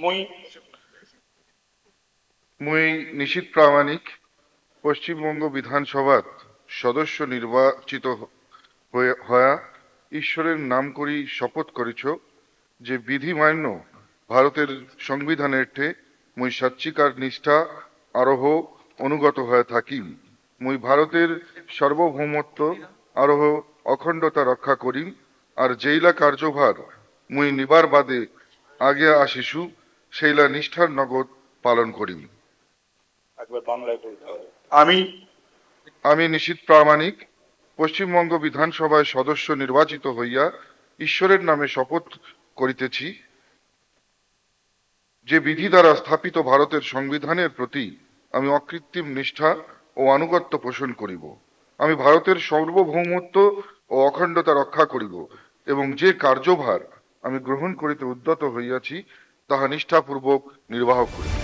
মুই মুই নিশীথ প্রামাণিক পশ্চিমবঙ্গ বিধানসভাত সদস্য নির্বাচিত হয়া ঈশ্বরের নাম করি শপথ করিছ যে বিধি মান্য ভারতের সংবিধানের ঠে মুই সাচ্চিকার নিষ্ঠা আরোহ অনুগত হয়ে থাকি। মুই ভারতের সার্বভৌমত্ব আরোহ অখণ্ডতা রক্ষা করিম আর যেইলা কার্যভার মুই নিবার বাদে আগে আসিছু সেইলা নিষ্ঠার নগদ পালন করিম। একবার বাংলায় বলতে হবে। আমি আমি নিশীথ প্রামাণিক পশ্চিমবঙ্গ বিধানসভায় সদস্য নির্বাচিত হইয়া ঈশ্বরের নামে শপথ করিতেছি যে বিধি দ্বারা স্থাপিত ভারতের সংবিধানের প্রতি আমি অকৃত্রিম নিষ্ঠা ও আনুগত্য পোষণ করিব। আমি ভারতের সার্বভৌমত্ব ও অখণ্ডতা রক্ষা করিব এবং যে কার্যভার আমি গ্রহণ করিতে উদ্যত হইয়াছি তাহা নিষ্ঠাপূর্বক নির্বাহ করিব।